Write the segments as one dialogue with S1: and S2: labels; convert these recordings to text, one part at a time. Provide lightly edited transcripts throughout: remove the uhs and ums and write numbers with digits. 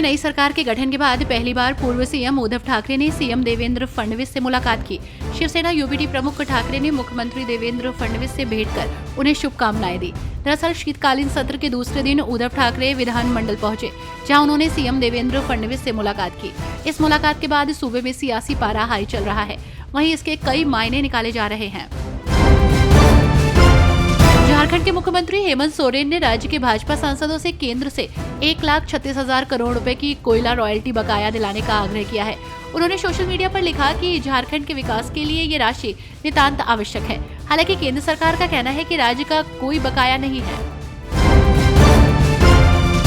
S1: में नई सरकार के गठन के बाद पहली बार पूर्व सीएम उद्धव ठाकरे ने सीएम देवेंद्र फडणवीस से मुलाकात की। शिवसेना यूबीटी प्रमुख ठाकरे ने मुख्यमंत्री देवेंद्र फडणवीस से भेंट कर उन्हें शुभकामनाएं दी। दरअसल शीतकालीन सत्र के दूसरे दिन उद्धव ठाकरे विधानमंडल पहुंचे, जहां उन्होंने सीएम देवेंद्र फडणवीस से मुलाकात की। इस मुलाकात के बाद सूबे में सियासी पारा हाई चल रहा है, वहीं इसके कई मायने निकाले जा रहे हैं। झारखंड के मुख्यमंत्री हेमंत सोरेन ने राज्य के भाजपा सांसदों से केंद्र से 1,36,000 करोड़ रुपए की कोयला रॉयल्टी बकाया दिलाने का आग्रह किया है। उन्होंने सोशल मीडिया पर लिखा कि झारखंड के विकास के लिए ये राशि नितांत आवश्यक है। हालांकि केंद्र सरकार का कहना है कि राज्य का कोई बकाया नहीं है।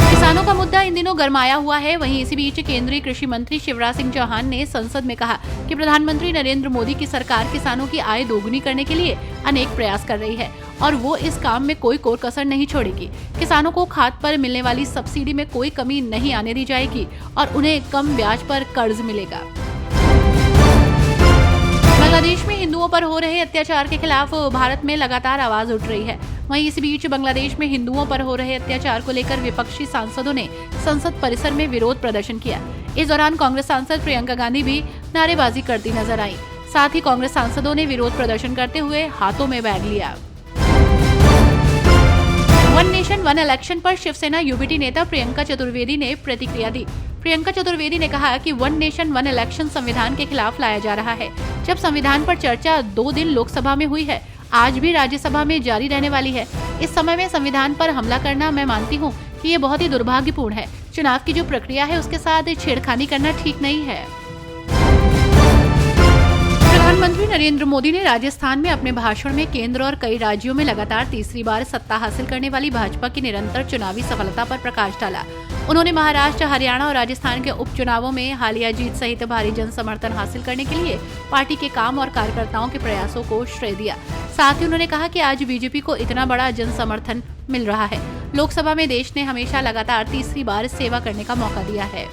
S1: किसानों का मुद्दा इन दिनों गरमाया हुआ है। वहीं इसी बीच केंद्रीय कृषि मंत्री शिवराज सिंह चौहान ने संसद में कहा कि प्रधानमंत्री नरेंद्र मोदी की सरकार किसानों की आय दोगुनी करने के लिए अनेक प्रयास कर रही है और वो इस काम में कोई कोर कसर नहीं छोड़ेगी। किसानों को खाद पर मिलने वाली सब्सिडी में कोई कमी नहीं आने दी जाएगी और उन्हें कम ब्याज पर कर्ज मिलेगा। बांग्लादेश में हिंदुओं पर हो रहे अत्याचार के खिलाफ भारत में लगातार आवाज उठ रही है। वहीं इस बीच बांग्लादेश में हिंदुओं पर हो रहे अत्याचार को लेकर विपक्षी सांसदों ने संसद परिसर में विरोध प्रदर्शन किया। इस दौरान कांग्रेस सांसद प्रियंका गांधी भी नारेबाजी करती नजर आई। साथ ही कांग्रेस सांसदों ने विरोध प्रदर्शन करते हुए हाथों में बैग लिया। वन नेशन वन इलेक्शन पर शिवसेना यूबीटी नेता प्रियंका चतुर्वेदी ने प्रतिक्रिया दी। प्रियंका चतुर्वेदी ने कहा कि वन नेशन वन इलेक्शन संविधान के खिलाफ लाया जा रहा है। जब संविधान पर चर्चा 2 दिन लोकसभा में हुई है, आज भी राज्यसभा में जारी रहने वाली है। इस समय में संविधान पर हमला करना, मैं मानती हूँ कि ये बहुत ही दुर्भाग्यपूर्ण है। चुनाव की जो प्रक्रिया है उसके साथ छेड़खानी करना ठीक नहीं है। प्रधानमंत्री नरेंद्र मोदी ने राजस्थान में अपने भाषण में केंद्र और कई राज्यों में लगातार तीसरी बार सत्ता हासिल करने वाली भाजपा की निरंतर चुनावी सफलता पर प्रकाश डाला। उन्होंने महाराष्ट्र, हरियाणा और राजस्थान के उपचुनावों में हालिया जीत सहित भारी जन समर्थन हासिल करने के लिए पार्टी के काम और कार्यकर्ताओं के प्रयासों को श्रेय दिया। साथ ही उन्होंने कहा कि आज बीजेपी को इतना बड़ा जन समर्थन मिल रहा है। लोकसभा में देश ने हमेशा लगातार तीसरी बार सेवा करने का मौका दिया है।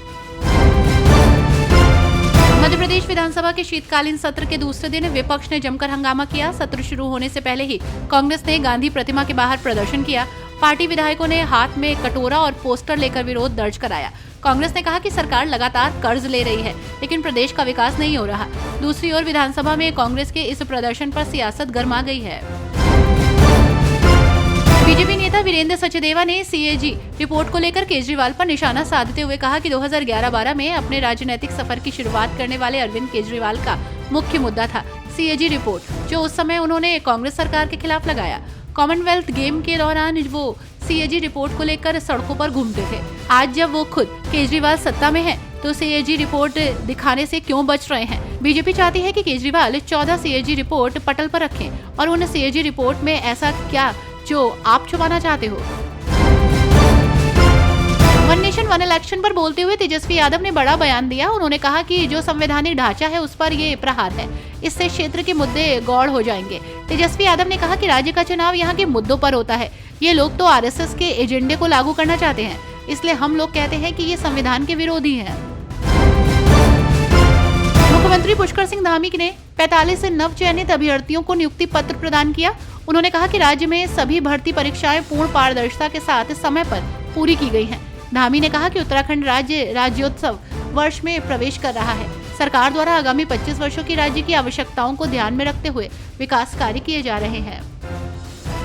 S1: मध्य प्रदेश विधानसभा के शीतकालीन सत्र के दूसरे दिन विपक्ष ने जमकर हंगामा किया। सत्र शुरू होने से पहले ही कांग्रेस ने गांधी प्रतिमा के बाहर प्रदर्शन किया। पार्टी विधायकों ने हाथ में कटोरा और पोस्टर लेकर विरोध दर्ज कराया। कांग्रेस ने कहा कि सरकार लगातार कर्ज ले रही है, लेकिन प्रदेश का विकास नहीं हो रहा। दूसरी ओर विधानसभा में कांग्रेस के इस प्रदर्शन पर सियासत गरमा गई है। बीजेपी नेता वीरेंद्र सचदेवा ने सीएजी रिपोर्ट को लेकर केजरीवाल पर निशाना साधते हुए कहा कि 2011-12 में अपने राजनीतिक सफर की शुरुआत करने वाले अरविंद केजरीवाल का मुख्य मुद्दा था सीएजी रिपोर्ट, जो उस समय उन्होंने कांग्रेस सरकार के खिलाफ लगाया। कॉमनवेल्थ गेम के दौरान वो सीएजी रिपोर्ट को लेकर सड़कों पर घूमते थे। आज जब वो खुद केजरीवाल सत्ता में है तो सीएजी रिपोर्ट दिखाने से क्यों बच रहे हैं? बीजेपी चाहती है कि केजरीवाल 14 सीएजी रिपोर्ट पटल पर रखें और उन सीएजी रिपोर्ट में ऐसा क्या जो आप छुपाना चाहते हो। वन नेशन वन इलेक्शन पर बोलते हुए तेजस्वी यादव ने बड़ा बयान दिया। उन्होंने कहा कि जो संवैधानिक ढांचा है उस पर ये प्रहार है, इससे क्षेत्र के मुद्दे गौड़ हो जाएंगे। तेजस्वी यादव ने कहा कि राज्य का चुनाव यहाँ के मुद्दों पर होता है। ये लोग तो आरएसएस के एजेंडे को लागू करना चाहते हैं, इसलिए हम लोग कहते हैं कि ये संविधान के विरोधी हैं। मुख्यमंत्री पुष्कर सिंह धामी ने 45 नवचयनित अभ्यर्थियों को नियुक्ति पत्र प्रदान किया। उन्होंने कहा कि राज्य में सभी भर्ती परीक्षाएं पूर्ण पारदर्शिता के साथ समय पर पूरी की गई हैं। धामी ने कहा कि उत्तराखंड राज्योत्सव वर्ष में प्रवेश कर रहा है। सरकार द्वारा आगामी 25 वर्षों की राज्य की आवश्यकताओं को ध्यान में रखते हुए विकास कार्य किए जा रहे हैं।